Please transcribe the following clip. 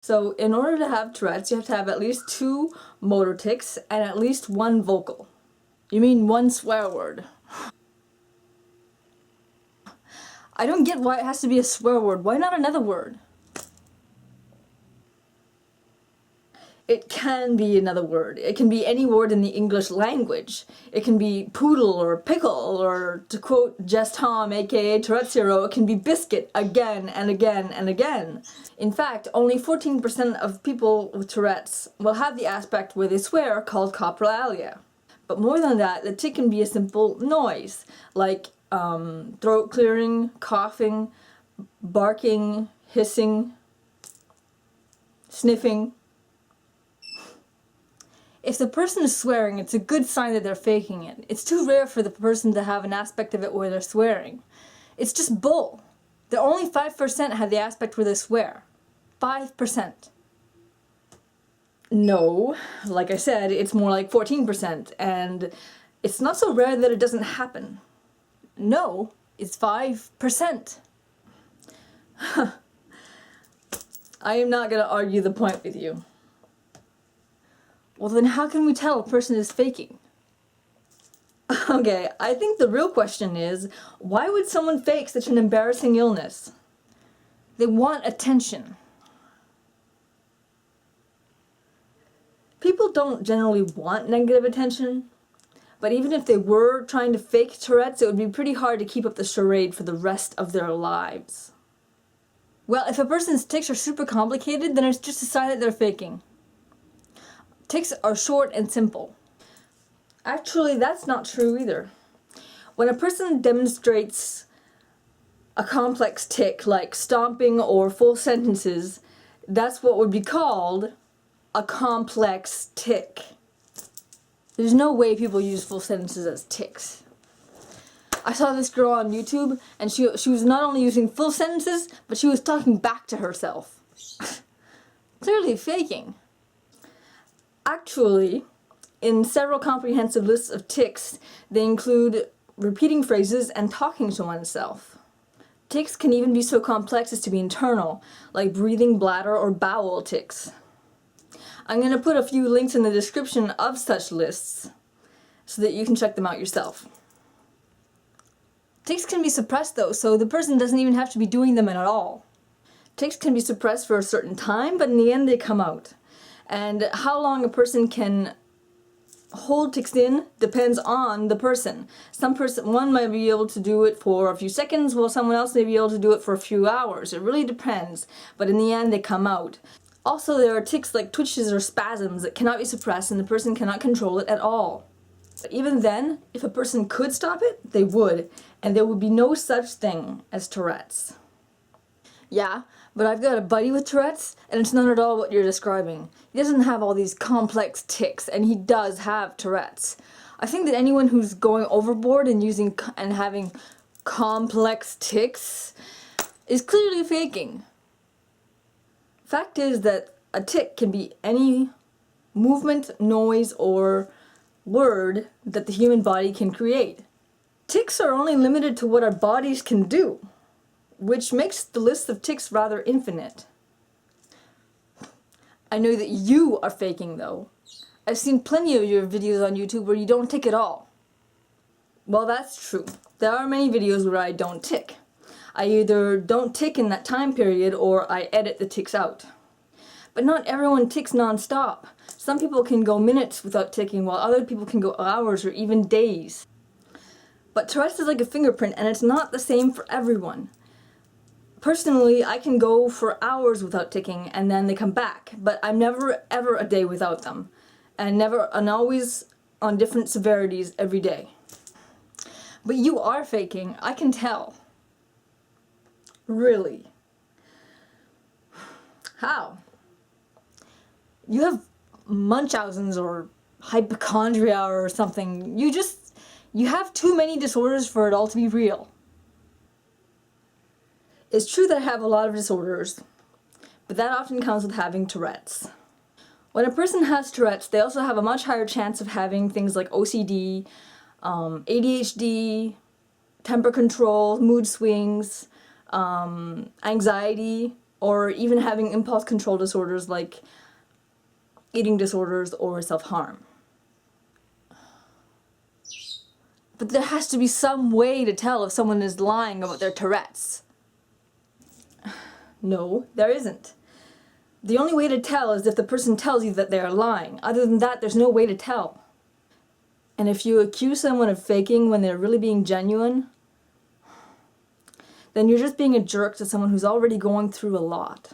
So in order to have Tourette's, you have to have at least 2 motor tics and at least 1 vocal. You mean 1 swear word. I don't get why it has to be a swear word. Why not another word? It can be another word. It can be any word in the English language. It can be poodle or pickle, or to quote Jess Tom, aka Tourette Syndrome, it can be biscuit again and again and again. In fact, only 14% of people with Tourette's will have the aspect where they swear called coprolalia. But more than that, the tic can be a simple noise, like throat clearing, coughing, barking, hissing, sniffing. If the person is swearing, it's a good sign that they're faking it. It's too rare for the person to have an aspect of it where they're swearing. It's just bull. The only 5% have the aspect where they swear. 5%. No, like I said, it's more like 14%, and it's not so rare that it doesn't happen. No, it's 5%. I am not going to argue the point with you. Well, then how can we tell a person is faking? Okay, I think the real question is, why would someone fake such an embarrassing illness? They want attention. People don't generally want negative attention, but even if they were trying to fake Tourette's, it would be pretty hard to keep up the charade for the rest of their lives. Well, if a person's tics are super complicated, then it's just a sign that they're faking. Tics are short and simple. Actually, that's not true either. When a person demonstrates a complex tic, like stomping or full sentences, that's what would be called a complex tic. There's no way people use full sentences as tics. I saw this girl on YouTube, and she was not only using full sentences, but she was talking back to herself. Clearly faking. Actually, in several comprehensive lists of tics, they include repeating phrases and talking to oneself. Tics can even be so complex as to be internal, like breathing, bladder, or bowel tics. I'm going to put a few links in the description of such lists so that you can check them out yourself. Tics can be suppressed though, so the person doesn't even have to be doing them at all. Tics can be suppressed for a certain time, but in the end they come out. And how long a person can hold tics in depends on the person. One might be able to do it for a few seconds, while someone else may be able to do it for a few hours. It really depends, but in the end they come out. Also, there are tics like twitches or spasms that cannot be suppressed and the person cannot control it at all. But even then, if a person could stop it, they would, and there would be no such thing as Tourette's. Yeah, but I've got a buddy with Tourette's, and it's not at all what you're describing. He doesn't have all these complex tics, and he does have Tourette's. I think that anyone who's going overboard and having complex tics is clearly faking. Fact is that a tic can be any movement, noise, or word that the human body can create. Tics are only limited to what our bodies can do, which makes the list of tics rather infinite. I know that you are faking though. I've seen plenty of your videos on YouTube where you don't tic at all. Well, that's true. There are many videos where I don't tic. I either don't tic in that time period or I edit the tics out. But not everyone tics non-stop. Some people can go minutes without ticking, while other people can go hours or even days. But Tourette's is like a fingerprint, and it's not the same for everyone. Personally, I can go for hours without ticking and then they come back, but I'm never ever a day without them, and always on different severities every day. But you are faking, I can tell. Really. How? You have Munchausen's or hypochondria or something. You have too many disorders for it all to be real. It's true that I have a lot of disorders, but that often comes with having Tourette's. When a person has Tourette's, they also have a much higher chance of having things like OCD, ADHD, temper control, mood swings, anxiety, or even having impulse control disorders like eating disorders or self-harm. But there has to be some way to tell if someone is lying about their Tourette's. No, there isn't. The only way to tell is if the person tells you that they are lying. Other than that, there's no way to tell. And if you accuse someone of faking when they're really being genuine, then you're just being a jerk to someone who's already going through a lot.